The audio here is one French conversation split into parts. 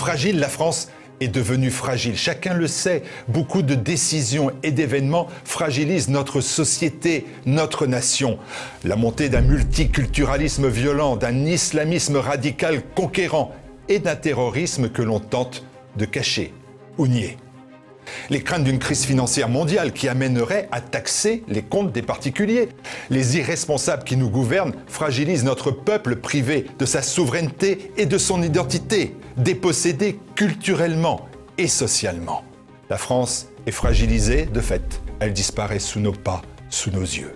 fragile, la France est devenue fragile. Chacun le sait, beaucoup de décisions et d'événements fragilisent notre société, notre nation. La montée d'un multiculturalisme violent, d'un islamisme radical conquérant et d'un terrorisme que l'on tente de cacher ou nier. Les craintes d'une crise financière mondiale qui amènerait à taxer les comptes des particuliers. Les irresponsables qui nous gouvernent fragilisent notre peuple privé de sa souveraineté et de son identité, dépossédé culturellement et socialement. La France est fragilisée de fait. Elle disparaît sous nos pas, sous nos yeux.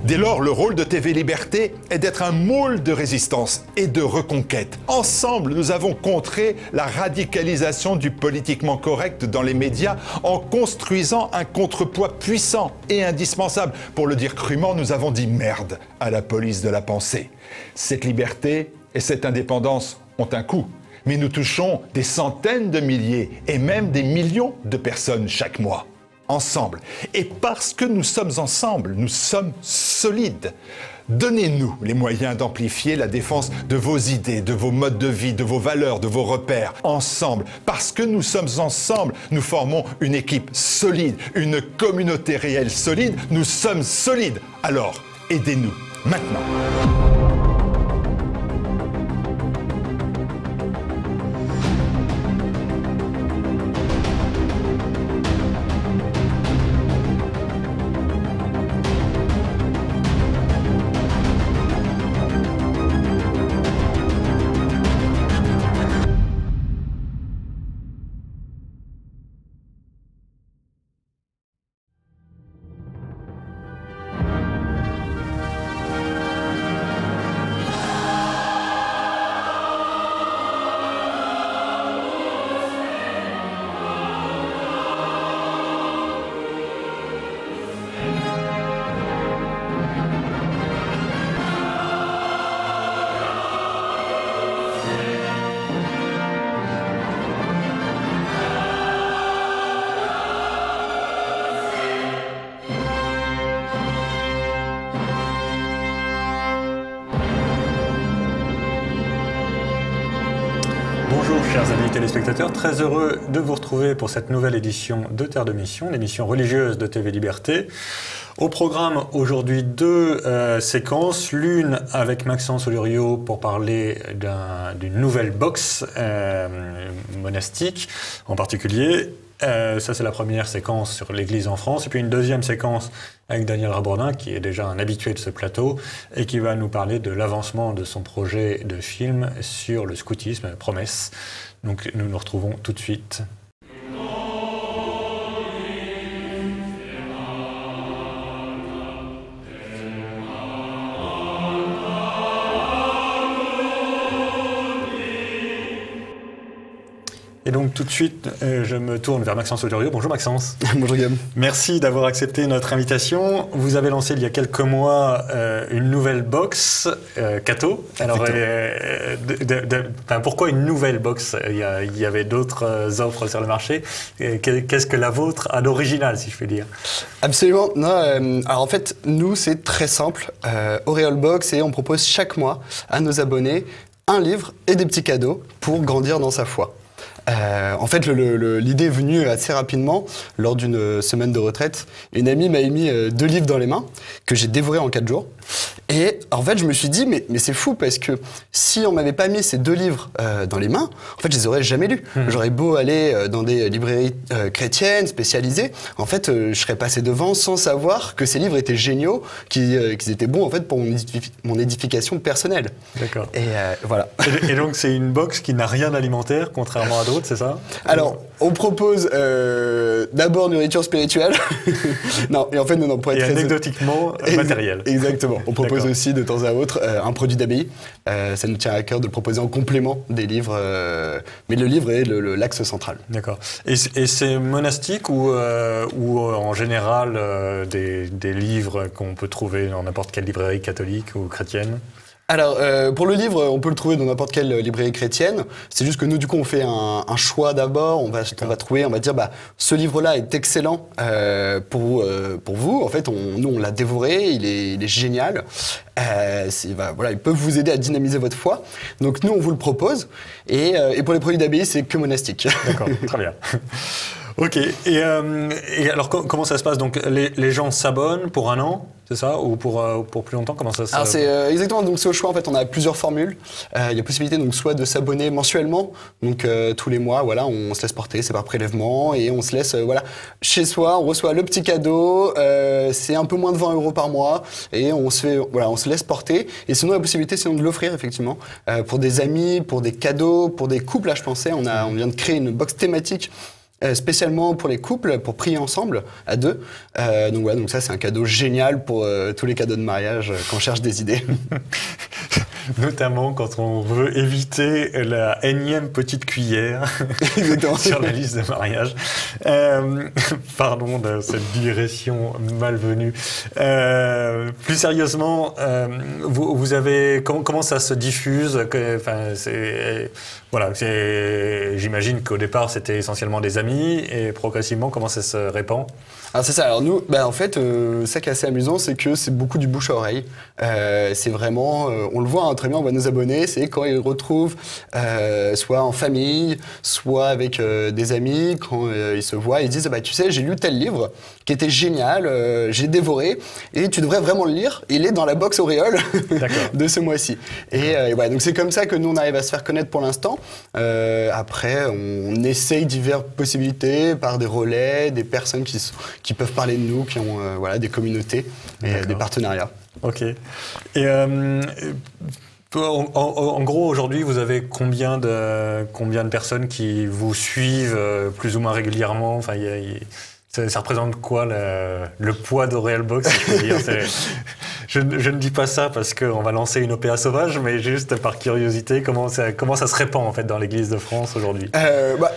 Dès lors, le rôle de TV Liberté est d'être un môle de résistance et de reconquête. Ensemble, nous avons contré la radicalisation du politiquement correct dans les médias en construisant un contrepoids puissant et indispensable. Pour le dire crûment, nous avons dit merde à la police de la pensée. Cette liberté et cette indépendance ont un coût, mais nous touchons des centaines de milliers et même des millions de personnes chaque mois. Ensemble. Et parce que nous sommes ensemble, nous sommes solides. Donnez-nous les moyens d'amplifier la défense de vos idées, de vos modes de vie, de vos valeurs, de vos repères. Ensemble. Parce que nous sommes ensemble, nous formons une équipe solide, une communauté réelle solide. Nous sommes solides. Alors, aidez-nous maintenant. Bonjour chers amis téléspectateurs, très heureux de vous retrouver pour cette nouvelle édition de Terre de Mission, l'émission religieuse de TV Liberté. Au programme aujourd'hui deux séquences, l'une avec Maxence Oluriot pour parler d'une nouvelle box monastique en particulier. Ça c'est la première séquence sur l'Église en France, et puis une deuxième séquence avec Daniel Rabordin qui est déjà un habitué de ce plateau et qui va nous parler de l'avancement de son projet de film sur le scoutisme, Promesse. Donc nous nous retrouvons tout de suite. Et donc tout de suite, je me tourne vers Maxence Oluriot. Bonjour Maxence. Bonjour Guillaume. Merci d'avoir accepté notre invitation. Vous avez lancé il y a quelques mois une nouvelle box, Cato. Alors, pourquoi une nouvelle box? Il y avait d'autres offres sur le marché. Qu'est-ce que la vôtre a d'original, si je puis dire? Absolument. Non, alors en fait, nous, c'est très simple. Auréole Box, et on propose chaque mois à nos abonnés un livre et des petits cadeaux pour grandir dans sa foi. En fait, l'idée est venue assez rapidement lors d'une semaine de retraite. Une amie m'a mis 2 livres dans les mains que j'ai dévorés en 4 jours. Et en fait, je me suis dit, mais c'est fou parce que si on m'avait pas mis ces 2 livres dans les mains, en fait, je les aurais jamais lus. J'aurais beau aller dans des librairies chrétiennes spécialisées, en fait, je serais passé devant sans savoir que ces livres étaient géniaux, qu'ils étaient bons en fait pour mon édification personnelle. D'accord. Et voilà. Et donc, c'est une box qui n'a rien d'alimentaire, contrairement à d'autres, c'est ça? Alors, on propose d'abord nourriture spirituelle. Non, et en fait, non, pour être et anecdotiquement matériel. Exactement. On propose aussi de temps à autre un produit d'abbaye. Ça nous tient à cœur de le proposer en complément des livres, mais le livre est l'axe central. D'accord. Et c'est monastique ou en général des livres qu'on peut trouver dans n'importe quelle librairie catholique ou chrétienne? Alors, pour le livre, on peut le trouver dans n'importe quelle librairie chrétienne. C'est juste que nous, du coup, on fait un choix d'abord. On va trouver, on va dire, ce livre-là est excellent pour vous. En fait, nous, on l'a dévoré. Il est génial. Voilà, ils peuvent vous aider à dynamiser votre foi. Donc, nous, on vous le propose. Et pour les produits d'abbaye, c'est que monastique. D'accord, très bien. Ok, et alors comment ça se passe? Donc les gens s'abonnent pour un an, c'est ça? Ou pour plus longtemps? Comment ça se passe? Alors c'est exactement, donc c'est au choix, en fait on a plusieurs formules. Il y a possibilité donc soit de s'abonner mensuellement, donc tous les mois, voilà, on se laisse porter, c'est par prélèvement, et on se laisse, voilà, chez soi, on reçoit le petit cadeau, c'est un peu moins de 20 € par mois, et on se laisse porter. Et sinon la possibilité c'est donc de l'offrir effectivement, pour des amis, pour des cadeaux, pour des couples, là je pensais, on vient de créer une box thématique spécialement pour les couples, pour prier ensemble, à deux. Donc voilà, donc ça c'est un cadeau génial pour tous les cadeaux de mariage quand on cherche des idées. Notamment quand on veut éviter la énième petite cuillère sur la liste de mariage. Pardon de cette digression malvenue. Plus sérieusement, vous avez comment ça se diffuse? Voilà, j'imagine qu'au départ c'était essentiellement des amis, et progressivement comment ça se répand? Alors c'est ça, alors nous, en fait, ça qui est assez amusant, c'est que c'est beaucoup du bouche à oreille. C'est vraiment, on le voit très bien, on voit nos abonnés, c'est quand ils retrouvent, soit en famille, soit avec des amis, quand ils se voient, ils disent, tu sais, j'ai lu tel livre qui était génial, j'ai dévoré, et tu devrais vraiment le lire, il est dans la box Auréole de ce mois-ci. Et voilà, donc c'est comme ça que nous, on arrive à se faire connaître pour l'instant. Après, on essaye diverses possibilités par des relais, des personnes qui peuvent parler de nous, qui ont des communautés et des partenariats. Ok. Et en gros, aujourd'hui, vous avez combien de personnes qui vous suivent plus ou moins régulièrement? Enfin, ça représente quoi le poids d'Auréole Box, si je peux dire? Je ne dis pas ça parce qu'on va lancer une OPA sauvage, mais juste par curiosité, comment ça se répand en fait dans l'Église de France aujourd'hui?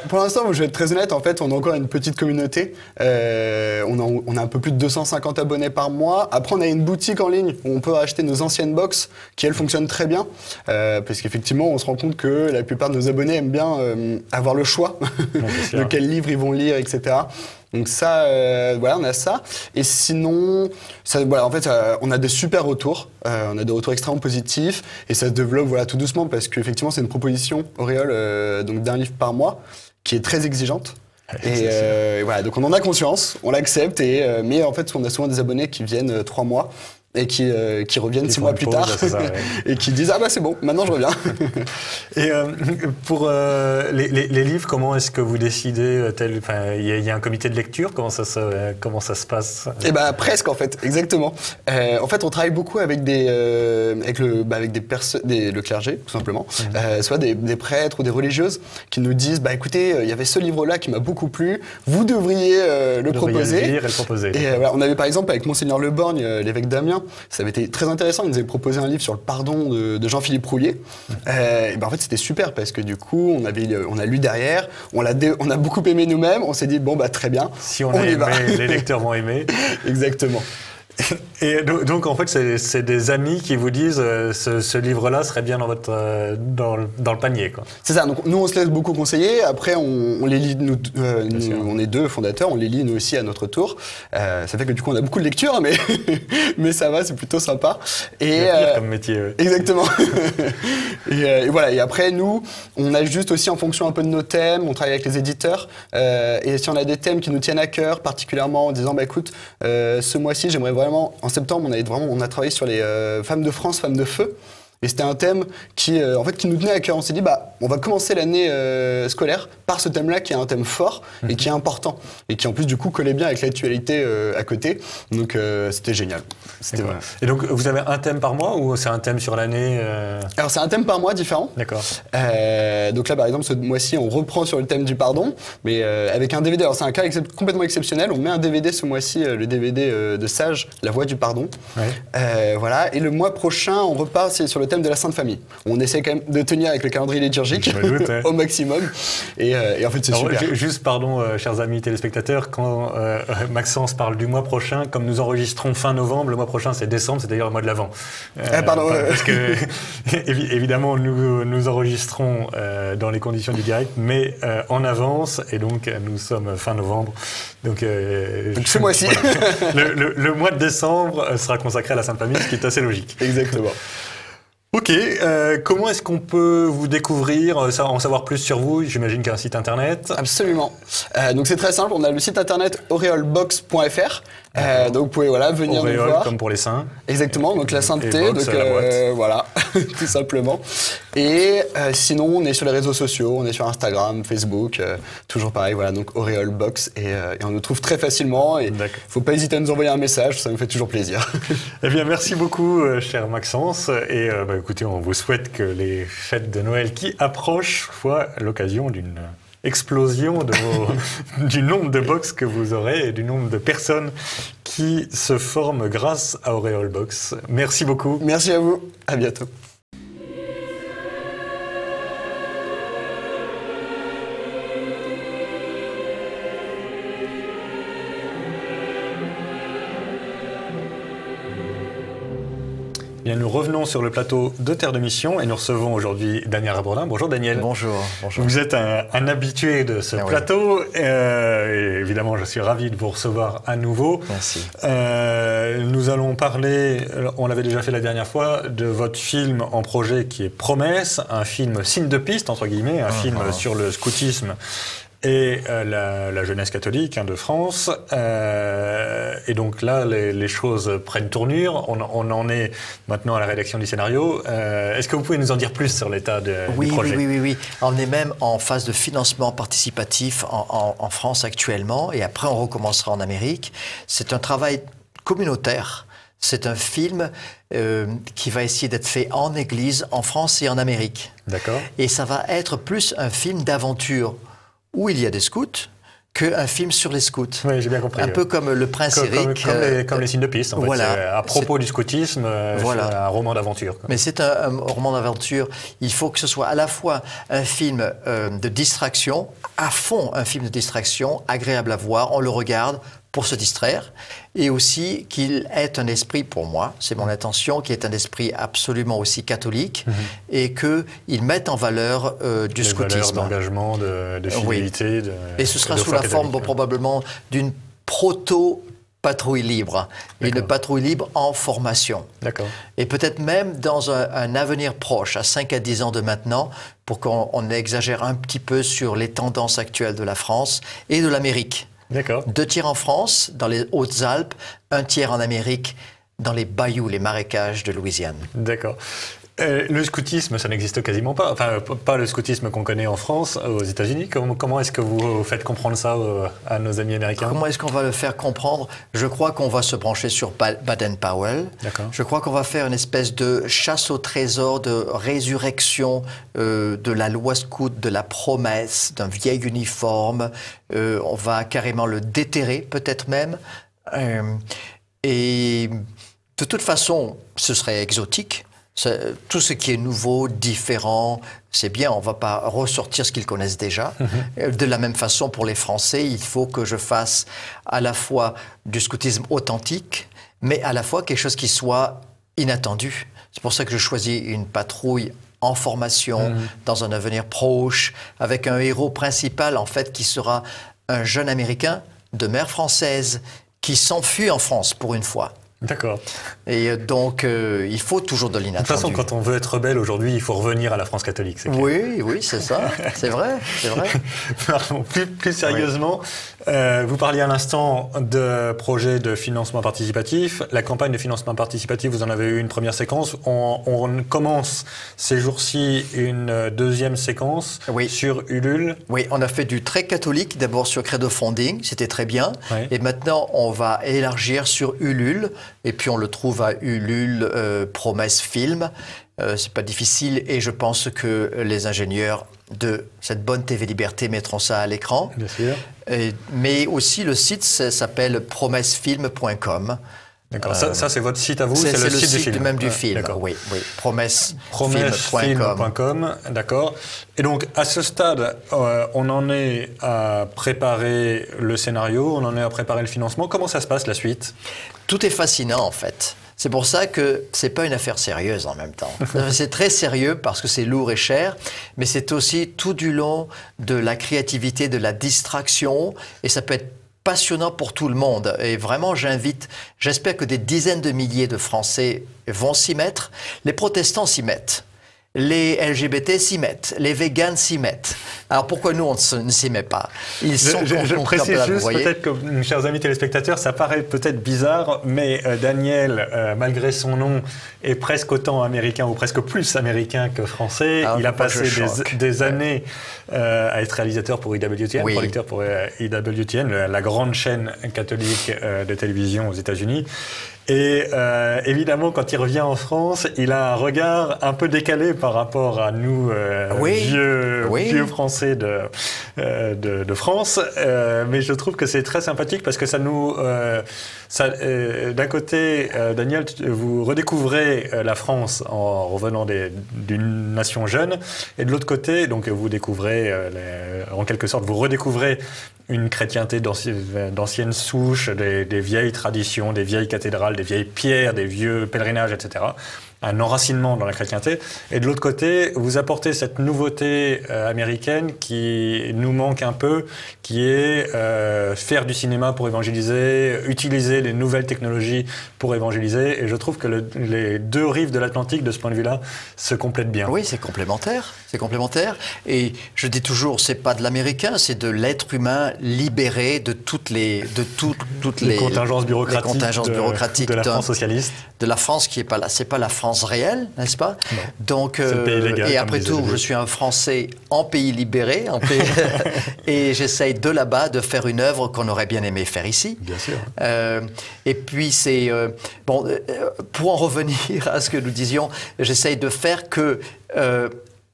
Pour l'instant, je vais être très honnête, en fait, on a encore une petite communauté. On a un peu plus de 250 abonnés par mois. Après, on a une boutique en ligne où on peut acheter nos anciennes box, qui elles fonctionnent très bien, parce qu'effectivement, on se rend compte que la plupart de nos abonnés aiment bien avoir le choix de quel livre ils vont lire, etc. Donc ça, on a ça. Et sinon, en fait, on a des super retours. On a des retours extrêmement positifs. Et ça se développe tout doucement parce qu'effectivement, c'est une proposition, Auréole, donc d'un livre par mois, qui est très exigeante. Et voilà, donc on en a conscience, on l'accepte. Mais en fait, on a souvent des abonnés qui viennent 3 mois. Et qui reviennent 6 mois plus tard, et qui disent « Ah c'est bon, maintenant je reviens ». Et pour les livres, comment est-ce que vous décidez? Il y a un comité de lecture, comment ça se passe? Presque en fait, exactement. En fait, on travaille beaucoup avec le clergé, tout simplement. Soit des prêtres ou des religieuses qui nous disent « Écoutez, il y avait ce livre-là qui m'a beaucoup plu, vous devriez le proposer ». Le lire et le proposer. Et on avait par exemple avec Monseigneur Le Borgne, l'évêque d'Amiens, ça avait été très intéressant. Il nous avait proposé un livre sur le pardon de Jean-Philippe Roulier. En fait, c'était super parce que du coup, on a lu derrière, on a beaucoup aimé nous-mêmes. On s'est dit très bien. Si on a aimé, les lecteurs vont aimer. Exactement. Et donc en fait c'est des amis qui vous disent ce livre-là serait bien dans le panier, quoi. C'est ça, donc nous on se laisse beaucoup conseiller, après on les lit, nous, on est 2 fondateurs, on les lit nous aussi à notre tour. Ça fait que du coup on a beaucoup de lectures, mais ça va, c'est plutôt sympa. Et pire comme métier, ouais. Exactement. et voilà, et après nous on ajuste aussi en fonction un peu de nos thèmes, on travaille avec les éditeurs, et si on a des thèmes qui nous tiennent à cœur, particulièrement en disant écoute, ce mois-ci j'aimerais vraiment, en septembre, on a travaillé sur les femmes de France, femmes de feu. Et c'était un thème qui nous tenait à cœur. On s'est dit, on va commencer l'année scolaire par ce thème-là, qui est un thème fort et qui est important. Et qui, en plus, du coup, collait bien avec l'actualité à côté. Donc, c'était génial. Voilà. Et donc, vous avez un thème par mois ou c'est un thème sur l'année Alors, c'est un thème par mois différent. D'accord. Donc là, par exemple, ce mois-ci, on reprend sur le thème du pardon, mais avec un DVD. Alors, c'est un cas complètement exceptionnel. On met un DVD ce mois-ci, le DVD de Sage, La Voix du Pardon. Ouais. Voilà. Et le mois prochain, on repart sur le thème thème de la Sainte Famille. On essaie quand même de tenir avec le calendrier liturgique Je me doute, ouais. au maximum. Et en fait, c'est Alors, super. juste, pardon, chers amis téléspectateurs, quand Maxence parle du mois prochain, comme nous enregistrons fin novembre, le mois prochain c'est décembre, c'est d'ailleurs le mois de l'Avent. Pardon. Parce que, évidemment, nous enregistrons dans les conditions du direct, mais en avance, et donc nous sommes fin novembre. Donc ce mois-ci. Le mois de décembre sera consacré à la Sainte Famille, ce qui est assez logique. Exactement. Ok, comment est-ce qu'on peut vous découvrir, en savoir plus sur vous? J'imagine qu'il y a un site internet. Absolument. Donc c'est très simple, on a le site internet aureolebox.fr. Donc vous pouvez venir Auréole, nous voir. comme pour les saints. Exactement, donc la sainteté, box, donc la boîte. voilà, tout simplement. Et sinon, on est sur les réseaux sociaux, on est sur Instagram, Facebook, toujours pareil, voilà, donc aureolebox, et on nous trouve très facilement. Et D'accord. faut pas hésiter à nous envoyer un message, ça nous fait toujours plaisir. Eh bien, merci beaucoup, cher Maxence. Et écoutez, on vous souhaite que les fêtes de Noël qui approchent soient l'occasion d'une explosion du nombre de box que vous aurez et du nombre de personnes qui se forment grâce à Auréole Box. Merci beaucoup. Merci à vous, à bientôt. Bien, nous revenons sur le plateau de Terre de Mission et nous recevons aujourd'hui Daniel Rabordin. Bonjour Daniel. Bonjour. Vous êtes un habitué de ce plateau. Oui. Et évidemment, je suis ravi de vous recevoir à nouveau. Merci. Nous allons parler, on l'avait déjà fait la dernière fois, de votre film en projet qui est Promesse, un film signe de piste, entre guillemets, un film sur le scoutisme et la jeunesse catholique de France. Et donc là, les choses prennent tournure. On en est maintenant à la rédaction du scénario. Est-ce que vous pouvez nous en dire plus sur l'état du projet? Oui. On est même en phase de financement participatif en France actuellement, et après on recommencera en Amérique. C'est un travail communautaire. C'est un film qui va essayer d'être fait en Église, en France et en Amérique. D'accord. Et ça va être plus un film d'aventure où il y a des scouts qu'un film sur les scouts. Oui, j'ai bien compris. Un peu comme Le Prince Eric. Comme les signes de piste, en fait. À propos du scoutisme, c'est un roman d'aventure. Mais c'est un roman d'aventure. Il faut que ce soit à la fois un film de distraction, à fond un film de distraction, agréable à voir, on le regarde pour se distraire, et aussi qu'il ait un esprit, pour moi, c'est mon intention, qui est un esprit absolument aussi catholique, et qu'il mette en valeur du scoutisme. Les valeurs d'engagement, de fidélité. Oui. Et ce sera sous la forme probablement d'une proto-patrouille libre, une patrouille libre en formation. D'accord. Et peut-être même dans un avenir proche, à 5 à 10 ans de maintenant, pour qu'on exagère un petit peu sur les tendances actuelles de la France et de l'Amérique. D'accord. 2 tiers en France, dans les Hautes-Alpes, 1 tiers en Amérique, dans les bayous, les marécages de Louisiane. D'accord. Le scoutisme, ça n'existe quasiment pas. Enfin, pas le scoutisme qu'on connaît en France, aux États-Unis. Comment est-ce que vous faites comprendre ça à nos amis américains? Comment est-ce qu'on va le faire comprendre? Je crois qu'on va se brancher sur Baden-Powell. D'accord. Je crois qu'on va faire une espèce de chasse au trésor, de résurrection de la loi scout, de la promesse, d'un vieil uniforme. On va carrément le déterrer, peut-être même. Et de toute façon, ce serait exotique. Tout ce qui est nouveau, différent, c'est bien, on ne va pas ressortir ce qu'ils connaissent déjà. De la même façon, pour les Français, il faut que je fasse à la fois du scoutisme authentique, mais à la fois quelque chose qui soit inattendu. C'est pour ça que je choisis une patrouille en formation, dans un avenir proche, avec un héros principal, en fait, qui sera un jeune Américain de mère française qui s'enfuit en France pour une fois. D'accord. Et donc, il faut toujours de l'inattendu. De toute façon, quand on veut être rebelle aujourd'hui, il faut revenir à la France catholique. C'est clair. Oui, c'est ça. C'est vrai. Plus sérieusement, vous parliez à l'instant de projet de financement participatif. La campagne de financement participatif, vous en avez eu une première séquence. On commence ces jours-ci une deuxième séquence sur Ulule. Oui, on a fait du très catholique, d'abord sur Credo Funding, c'était très bien. Oui. Et maintenant, on va élargir sur Ulule. Et puis on le trouve à Ulule, Promesse Film. C'est pas difficile et je pense que les ingénieurs de cette bonne TV Liberté mettront ça à l'écran. Bien sûr. Mais aussi le site s'appelle promessefilm.com. D'accord. Ça c'est votre site à vous, c'est le site du site film. même du film. D'accord. Oui, oui. Promessefilm.com. D'accord. Et donc, à ce stade, on en est à préparer le scénario, on en est à préparer le financement. Comment ça se passe, la suite? Tout est fascinant, en fait. C'est pour ça que c'est pas une affaire sérieuse en même temps. C'est très sérieux parce que c'est lourd et cher, mais c'est aussi tout du long de la créativité, de la distraction, et ça peut être passionnant pour tout le monde. Et vraiment, j'espère que des dizaines de milliers de Français vont s'y mettre. Les protestants s'y mettent. Les LGBT s'y mettent, les véganes s'y mettent. Alors pourquoi nous, on ne s'y met pas? Ils sont je précise juste, peut-être que, chers amis téléspectateurs, ça paraît peut-être bizarre, mais Daniel, malgré son nom, est presque autant américain ou presque plus américain que français. Alors, il a passé des années à être réalisateur pour IWTN, oui. producteur pour IWTN, la grande chaîne catholique de télévision aux États-Unis. Et évidemment, quand il revient en France, il a un regard un peu décalé par rapport à nous, vieux Français de France. Mais je trouve que c'est très sympathique parce que ça nous... d'un côté, Daniel, vous redécouvrez la France en revenant d'une nation jeune. Et de l'autre côté, donc vous découvrez, en quelque sorte, vous redécouvrez une chrétienté d'anciennes souches, des vieilles traditions, des vieilles cathédrales, des vieilles pierres, des vieux pèlerinages, etc. Un enracinement dans la chrétienté. Et de l'autre côté, vous apportez cette nouveauté américaine qui nous manque un peu, qui est faire du cinéma pour évangéliser, utiliser les nouvelles technologies pour évangéliser. Et je trouve que les deux rives de l'Atlantique, de ce point de vue-là, se complètent bien. Oui, c'est complémentaire. C'est complémentaire. Et je dis toujours, c'est pas de l'américain, c'est de l'être humain libéré de toutes les contingences bureaucratiques de la France socialiste. De la France qui est pas là. C'est pas la France réelle, n'est-ce pas? Non. Donc, c'est le pays légal, et après tout, je suis un Français en pays libéré, et j'essaye de là-bas de faire une œuvre qu'on aurait bien aimé faire ici. Bien sûr. Et puis c'est pour en revenir à ce que nous disions, j'essaye de faire que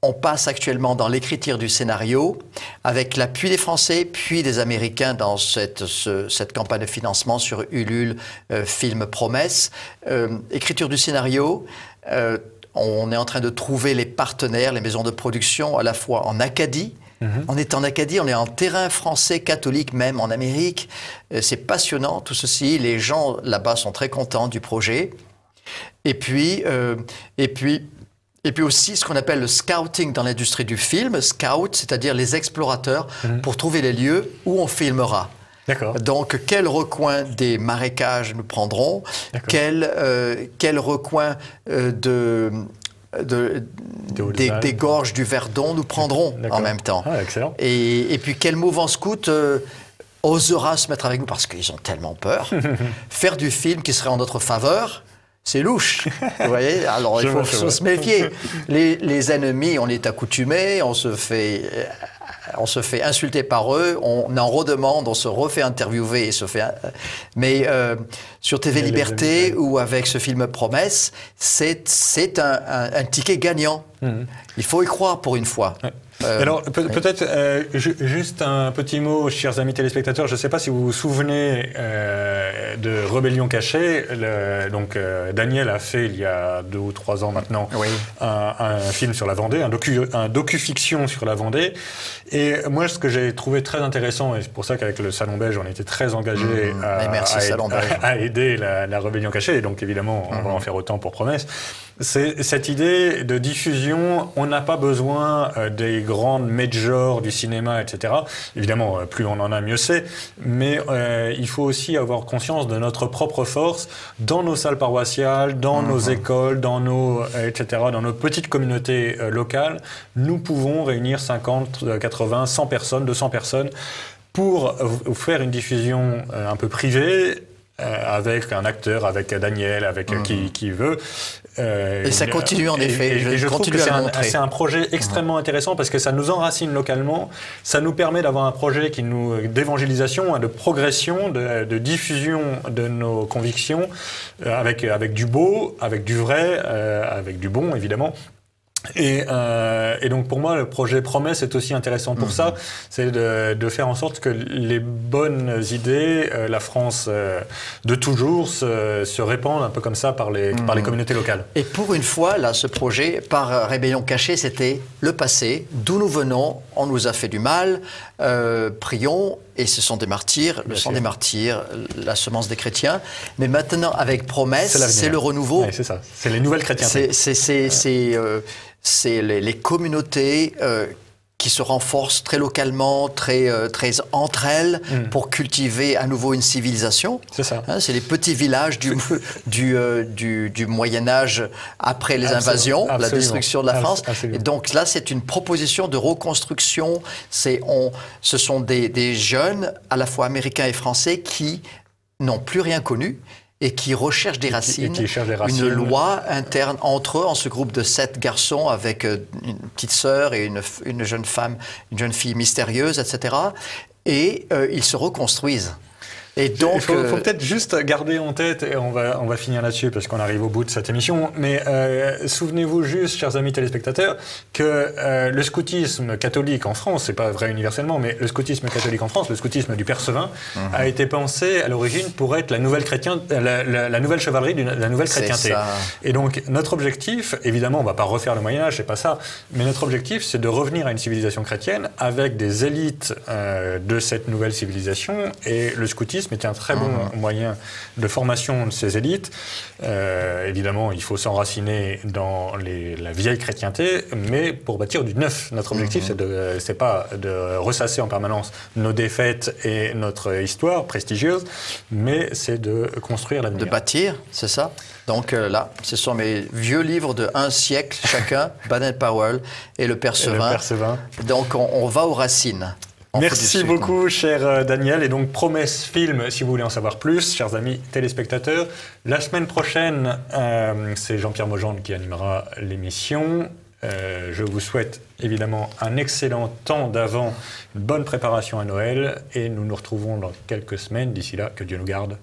on passe actuellement dans l'écriture du scénario avec l'appui des Français puis des Américains dans cette campagne de financement sur Ulule, Film Promesse. Écriture du scénario, on est en train de trouver les partenaires, les maisons de production à la fois en Acadie. On est en Acadie, on est en terrain français catholique même en Amérique. C'est passionnant tout ceci, les gens là-bas sont très contents du projet. Et puis aussi ce qu'on appelle le scouting dans l'industrie du film, scout, c'est-à-dire les explorateurs pour trouver les lieux où on filmera. Donc, quel recoin des marécages nous prendrons, quel recoin des gorges du Verdon nous prendrons en même temps. Ah, excellent. Et puis quel mouvement scout osera se mettre avec nous parce qu'ils ont tellement peur. Faire du film qui serait en notre faveur, c'est louche, vous voyez. Alors il faut se méfier. Les ennemis, on est accoutumés, on se fait insulter par eux, on en redemande, on se refait interviewer et se fait. Mais sur TV Liberté ou avec ce film Promesse, c'est un ticket gagnant. Il faut y croire pour une fois. Ouais. Alors, peut-être juste un petit mot, chers amis téléspectateurs. Je ne sais pas si vous vous souvenez de Rébellion cachée. Donc, Daniel a fait, il y a 2 ou 3 ans maintenant, un film sur la Vendée, un docu-fiction sur la Vendée. Et moi, ce que j'ai trouvé très intéressant, et c'est pour ça qu'avec le Salon Belge, on était très engagés à aider la Rébellion cachée. Et donc, évidemment, on va en faire autant pour Promesse. C'est cette idée de diffusion. On n'a pas besoin des grandes majors du cinéma, etc. Évidemment, plus on en a, mieux c'est. Mais il faut aussi avoir conscience de notre propre force dans nos salles paroissiales, dans nos écoles, dans etc., dans nos petites communautés locales. Nous pouvons réunir 50, 80, 100 personnes, 200 personnes pour faire une diffusion un peu privée, avec un acteur, avec Daniel, avec qui veut. Et ça continue en effet. Et je trouve que c'est un projet extrêmement intéressant parce que ça nous enracine localement, ça nous permet d'avoir un projet d'évangélisation, de progression, de diffusion de nos convictions, avec du beau, avec du vrai, avec du bon évidemment. Et donc pour moi, le projet Promesse est aussi intéressant pour ça, c'est de faire en sorte que les bonnes idées, la France de toujours, se répandent un peu comme ça par les communautés locales. Et pour une fois, là, ce projet, par Rébellion cachée, c'était le passé, d'où nous venons, on nous a fait du mal, prions, et ce sont des martyrs, le sang des martyrs, la semence des chrétiens. Mais maintenant, avec Promesse, c'est le renouveau. Oui, c'est ça, c'est les nouvelles chrétientés. C'est les communautés qui se renforcent très localement, très entre elles, pour cultiver à nouveau une civilisation. C'est ça. Hein, c'est les petits villages du Moyen-Âge après les invasions, la destruction de la France. Et donc là, c'est une proposition de reconstruction. Ce sont des jeunes, à la fois américains et français, qui n'ont plus rien connu et qui recherchent des racines, une loi interne entre eux, en ce groupe de 7 garçons avec une petite sœur et une jeune femme, une jeune fille mystérieuse, etc. Et ils se reconstruisent. Et donc, il faut peut-être juste garder en tête, et on va finir là-dessus parce qu'on arrive au bout de cette émission, mais souvenez-vous juste, chers amis téléspectateurs, que le scoutisme catholique en France, c'est pas vrai universellement, mais le scoutisme catholique en France, le scoutisme du Père Sevin, a été pensé à l'origine pour être la nouvelle chevalerie, la nouvelle chrétienté. Et donc notre objectif, évidemment, on va pas refaire le Moyen-Âge, c'est pas ça, mais notre objectif, c'est de revenir à une civilisation chrétienne avec des élites de cette nouvelle civilisation, et le scoutisme était un très bon moyen de formation de ces élites. Évidemment, il faut s'enraciner dans la vieille chrétienté, mais pour bâtir du neuf. Notre objectif, c'est pas de ressasser en permanence nos défaites et notre histoire prestigieuse, mais c'est de construire l'avenir. De bâtir, c'est ça. Donc là, ce sont mes vieux livres de 1 siècle chacun, Baden-Powell et le Père Sevin. Donc on va aux racines. Merci beaucoup, cher Daniel. Et donc, Promesse Film, si vous voulez en savoir plus, chers amis téléspectateurs. La semaine prochaine, c'est Jean-Pierre Mogendre qui animera l'émission. Je vous souhaite évidemment un excellent temps d'avant, une bonne préparation à Noël. Et nous nous retrouvons dans quelques semaines. D'ici là, que Dieu nous garde.